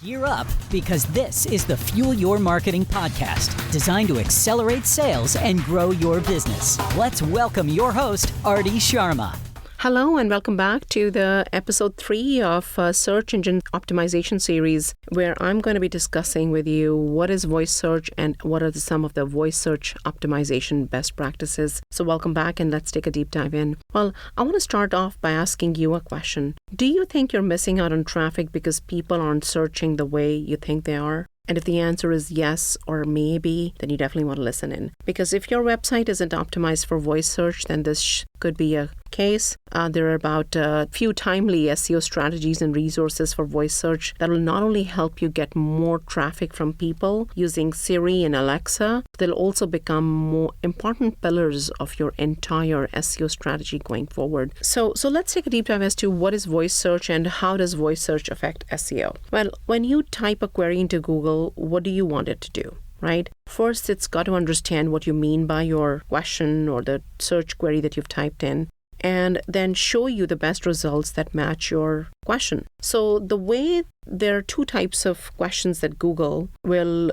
Gear up, because this is the Fuel Your Marketing podcast, designed to accelerate sales and grow your business. Let's welcome your host, Arti Sharma. Hello and welcome back to the episode 3 of Search Engine Optimization series, where I'm going to be discussing with you what is voice search and what are some of the voice search optimization best practices. So welcome back and let's take a deep dive in. Well, I want to start off by asking you a question. Do you think you're missing out on traffic because people aren't searching the way you think they are? And if the answer is yes or maybe, then you definitely want to listen in. Because if your website isn't optimized for voice search, then this could be a case. There are about a few timely SEO strategies and resources for voice search that will not only help you get more traffic from people using Siri and Alexa, they'll also become more important pillars of your entire SEO strategy going forward. So let's take a deep dive as to what is voice search and how does voice search affect SEO. Well, when you type a query into Google, what do you want it to do? Right? First, it's got to understand what you mean by your question or the search query that you've typed in, and then show you the best results that match your question. So the way there are two types of questions that Google will,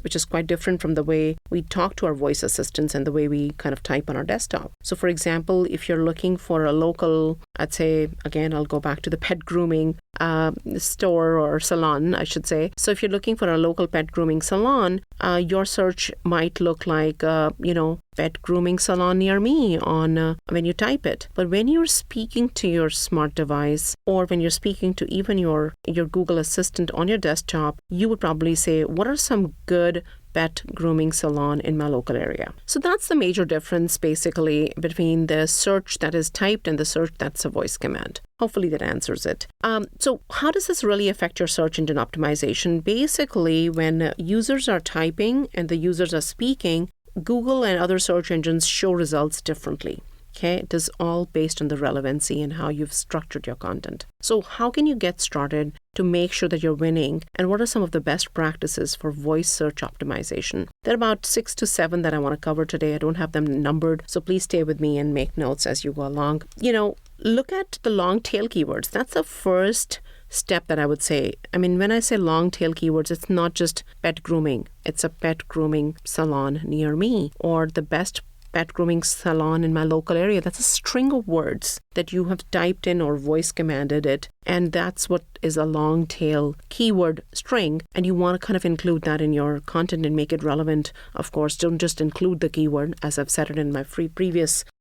which is quite different from the way we talk to our voice assistants and the way we kind of type on our desktop. So for example, if you're looking for a local, I'd say, again, I'll go back to the pet grooming store or salon, I should say. So if you're looking for a local pet grooming salon, your search might look like, pet grooming salon near me on when you type it. But when you're speaking to your smart device or when you're speaking to even your Google Assistant on your desktop, you would probably say, what are some good pet grooming salon in my local area? So that's the major difference basically between the search that is typed and the search that's a voice command. Hopefully that answers it. So how does this really affect your search engine optimization? Basically, when users are typing and the users are speaking, Google and other search engines show results differently. Okay, it is all based on the relevancy and how you've structured your content. So how can you get started to make sure that you're winning? And what are some of the best practices for voice search optimization? There are about 6 to 7 that I want to cover today. I don't have them numbered, so please stay with me and make notes as you go along. Look at the long tail keywords. That's the first step that I would say. I mean, when I say long tail keywords, it's not just pet grooming. It's a pet grooming salon near me or the best pet grooming salon in my local area. That's a string of words that you have typed in or voice commanded it. And that's what is a long tail keyword string. And you want to kind of include that in your content and make it relevant. Of course, don't just include the keyword. As I've said it in my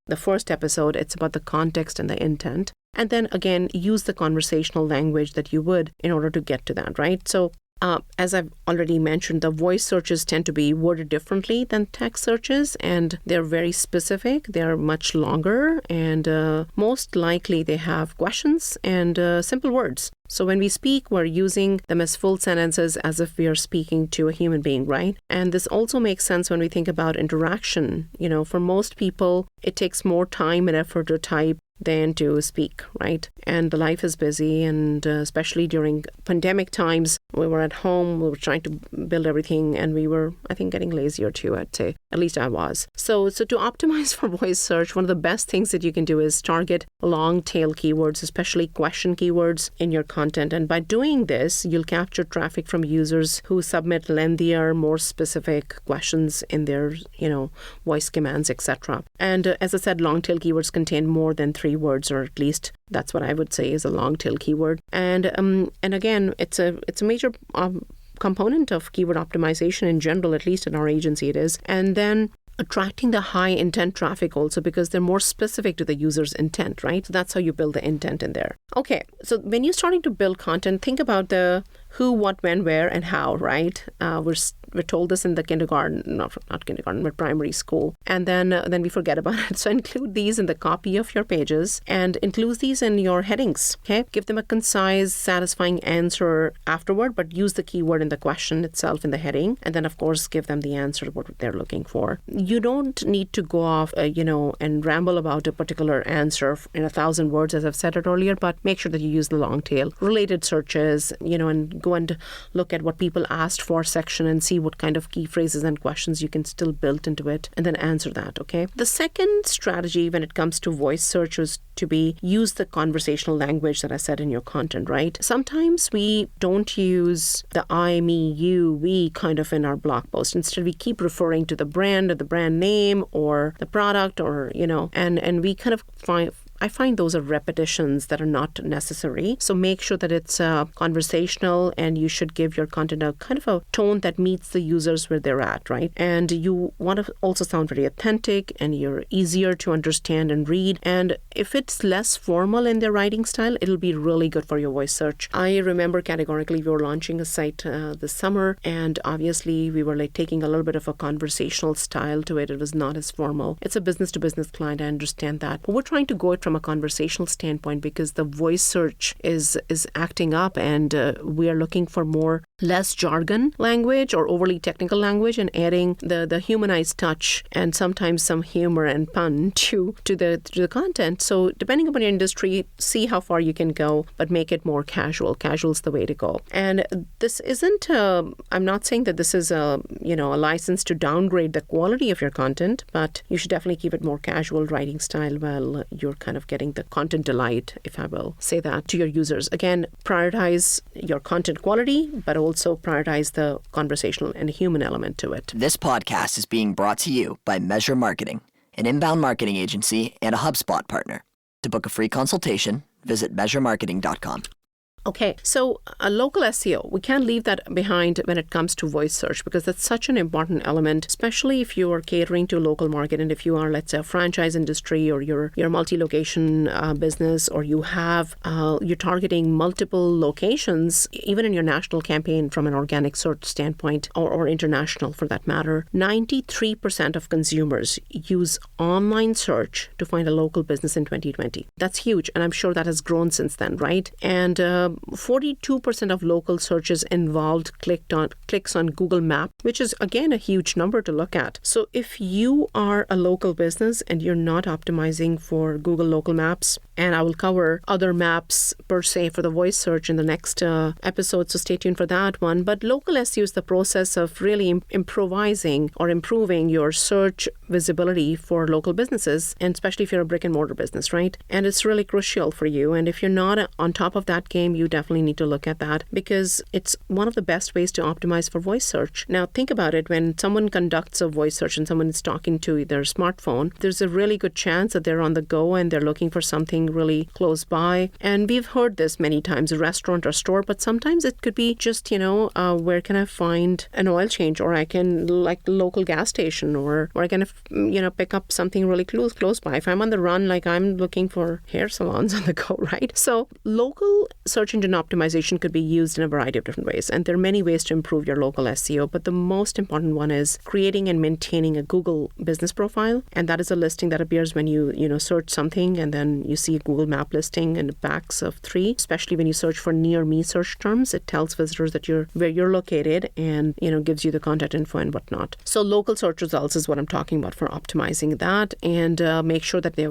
the first episode, it's about the context and the intent. And then again, use the conversational language that you would in order to get to that, right? So as I've already mentioned, the voice searches tend to be worded differently than text searches, and they're very specific. They're much longer, and most likely they have questions and simple words. So when we speak, we're using them as full sentences as if we are speaking to a human being, right? And this also makes sense when we think about interaction. For most people, it takes more time and effort to type than to speak, right? And the life is busy, and especially during pandemic times, we were at home, we were trying to build everything, and we were, I think, getting lazier too, I'd say. At least I was. So to optimize for voice search, one of the best things that you can do is target long tail keywords, especially question keywords in your content. And by doing this, you'll capture traffic from users who submit lengthier, more specific questions in their, voice commands, etc. And as I said, long tail keywords contain more than 3 words, or at least that's what I would say is a long tail keyword. And again, it's a major component of keyword optimization in general, at least in our agency it is. And then attracting the high intent traffic also, because they're more specific to the user's intent, right? So that's how you build the intent in there. Okay, so when you're starting to build content, think about the who, what, when, where, and how, right? We're told this in the kindergarten, not kindergarten, but primary school. And then we forget about it. So include these in the copy of your pages and include these in your headings, okay? Give them a concise, satisfying answer afterward, but use the keyword in the question itself in the heading. And then, of course, give them the answer, what they're looking for. You don't need to go off, and ramble about a particular answer in 1,000 words, as I've said it earlier, but make sure that you use the long tail related searches, and go and look at what people asked for section and see what kind of key phrases and questions you can still build into it and then answer that, okay? The second strategy when it comes to voice search was to use the conversational language that I said in your content, right? Sometimes we don't use the I, me, you, we kind of in our blog post. Instead, we keep referring to the brand or the brand name or the product or, and we kind of I find those are repetitions that are not necessary. So make sure that it's conversational, and you should give your content a kind of a tone that meets the users where they're at, right? And you want to also sound very authentic, and you're easier to understand and read. And if it's less formal in their writing style, it'll be really good for your voice search. I remember categorically we were launching a site this summer, and obviously we were like taking a little bit of a conversational style to it. It was not as formal. It's a business-to-business client, I understand that. But we're trying to go it from a conversational standpoint because the voice search is acting up, and we are looking for less jargon language or overly technical language, and adding the humanized touch and sometimes some humor and pun to the content. So depending upon your industry, see how far you can go, but make it more casual. Casual is the way to go. And this isn't I'm not saying that this is a license to downgrade the quality of your content, but you should definitely keep it more casual writing style while you're kind of getting the content delight, if I will say that, to your users. Again, prioritize your content quality, but also prioritize the conversational and human element to it. This podcast is being brought to you by Measure Marketing, an inbound marketing agency and a HubSpot partner. To book a free consultation, visit measuremarketing.com. Okay, so a local SEO, we can't leave that behind when it comes to voice search, because that's such an important element, especially if you are catering to a local market, and if you are, let's say, a franchise industry, or you're a multi-location business, or you're targeting multiple locations, even in your national campaign from an organic search standpoint, or international for that matter. 93% of consumers use online search to find a local business in 2020. That's huge, and I'm sure that has grown since then, right? And 42% of local searches involved clicks on Google Maps, which is, again, a huge number to look at. So if you are a local business and you're not optimizing for Google local maps, and I will cover other maps per se for the voice search in the next episode, so stay tuned for that one. But local SEO is the process of really improvising or improving your search visibility for local businesses, and especially if you're a brick and mortar business, right? And it's really crucial for you. And if you're not on top of that game, you definitely need to look at that, because it's one of the best ways to optimize for voice search. Now, think about it. When someone conducts a voice search and someone is talking to their smartphone, there's a really good chance that they're on the go and they're looking for something really close by. And we've heard this many times, a restaurant or store, but sometimes it could be just, where can I find an oil change, or I can like the local gas station, or I can, pick up something really close by. If I'm on the run, like I'm looking for hair salons on the go, right? So local search engine optimization could be used in a variety of different ways, and there are many ways to improve your local SEO, but the most important one is creating and maintaining a Google business profile, and that is a listing that appears when you search something, and then you see a Google map listing in the backs of 3, especially when you search for near me search terms. It tells visitors that where you're located, and gives you the contact info and whatnot. So local search results is what I'm talking about for optimizing that, and make sure that they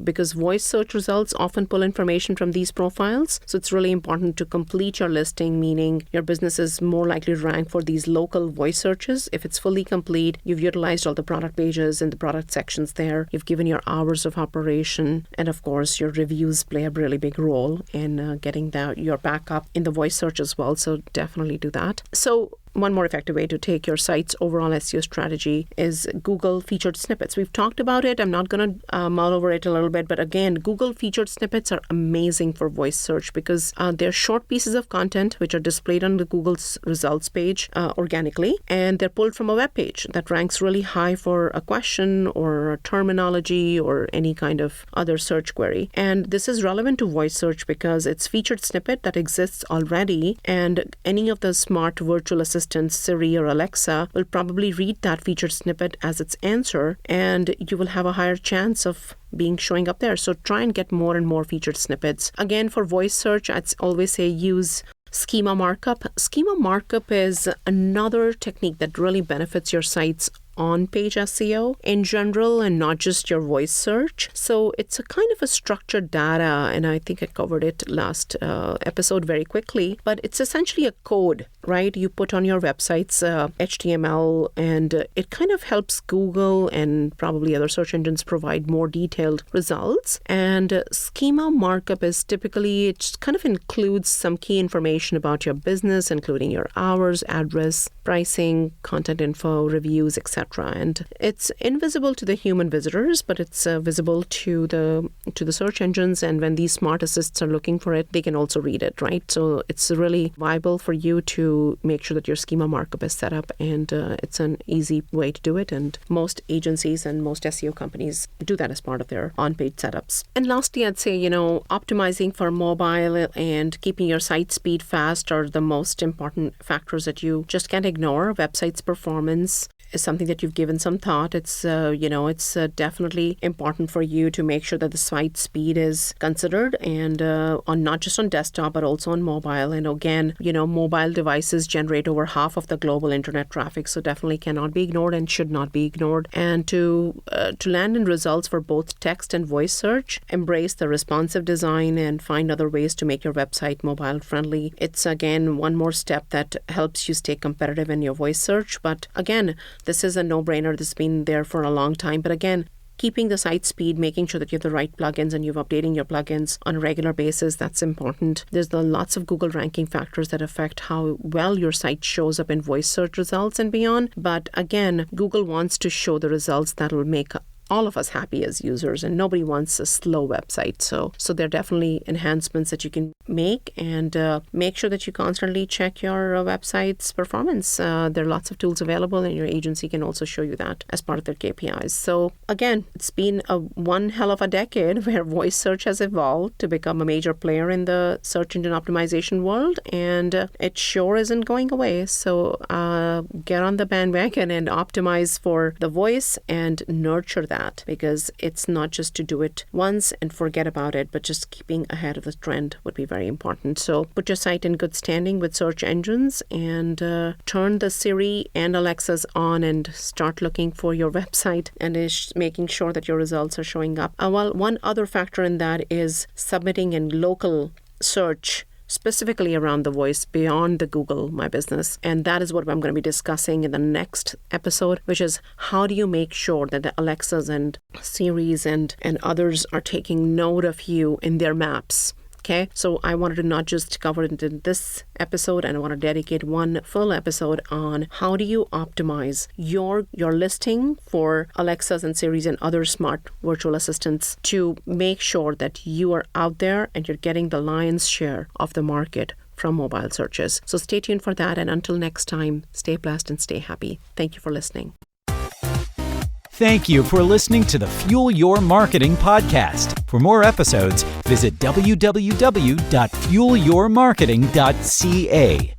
because voice search results often pull information from these profiles, so it's really important to complete your listing, meaning your business is more likely to rank for these local voice searches. If it's fully complete, you've utilized all the product pages and the product sections there, you've given your hours of operation, and of course your reviews play a really big role in getting your backup in the voice search as well, so definitely do that. So one more effective way to take your site's overall SEO strategy is Google featured snippets. We've talked about it. I'm not going to mull over it a little bit, but again, Google featured snippets are amazing for voice search because they're short pieces of content which are displayed on the Google's results page organically, and they're pulled from a web page that ranks really high for a question or a terminology or any kind of other search query. And this is relevant to voice search because it's featured snippet that exists already, and any of the smart virtual assistants, Siri or Alexa, will probably read that featured snippet as its answer, and you will have a higher chance of showing up there. So try and get more and more featured snippets. Again, for voice search, I'd always say use schema markup. Schema markup is another technique that really benefits your site's on-page SEO in general and not just your voice search. So it's a kind of a structured data, and I think I covered it last episode very quickly, but it's essentially a code, right? You put on your website's HTML, and it kind of helps Google and probably other search engines provide more detailed results. And schema markup is typically, it kind of includes some key information about your business, including your hours, address, pricing, content info, reviews, etc. And it's invisible to the human visitors, but it's visible to the search engines. And when these smart assists are looking for it, they can also read it, right? So it's really viable for you to make sure that your schema markup is set up, and it's an easy way to do it. And most agencies and most SEO companies do that as part of their on-page setups. And lastly, I'd say, optimizing for mobile and keeping your site speed fast are the most important factors that you just can't ignore. Website's performance is something that you've given some thought. It's definitely important for you to make sure that the site speed is considered, and on not just on desktop but also on mobile. And again, mobile devices generate over half of the global internet traffic, so definitely cannot be ignored and should not be ignored. And to land in results for both text and voice search, embrace the responsive design and find other ways to make your website mobile friendly. It's again one more step that helps you stay competitive in your voice search. But again, this is a no-brainer. This has been there for a long time. But again, keeping the site speed, making sure that you have the right plugins and you're updating your plugins on a regular basis, that's important. There's lots of Google ranking factors that affect how well your site shows up in voice search results and beyond. But again, Google wants to show the results that will make all of us happy as users, and nobody wants a slow website. So there are definitely enhancements that you can make, and make sure that you constantly check your website's performance. There are lots of tools available, and your agency can also show you that as part of their KPIs. So again, it's been one hell of a decade where voice search has evolved to become a major player in the search engine optimization world, and it sure isn't going away. So get on the bandwagon and optimize for the voice and nurture that, because it's not just to do it once and forget about it, but just keeping ahead of the trend would be very important. So put your site in good standing with search engines, and turn the Siri and Alexas on and start looking for your website and making sure that your results are showing up. One other factor in that is submitting in local search, specifically around the voice beyond the Google My Business. And that is what I'm going to be discussing in the next episode, which is how do you make sure that the Alexas and Siris and others are taking note of you in their maps. Okay, so I wanted to not just cover it in this episode, and I want to dedicate one full episode on how do you optimize your listing for Alexas and Siris and other smart virtual assistants to make sure that you are out there and you're getting the lion's share of the market from mobile searches. So stay tuned for that, and until next time, stay blessed and stay happy. Thank you for listening. Thank you for listening to the Fuel Your Marketing podcast. For more episodes, visit www.fuelyourmarketing.ca.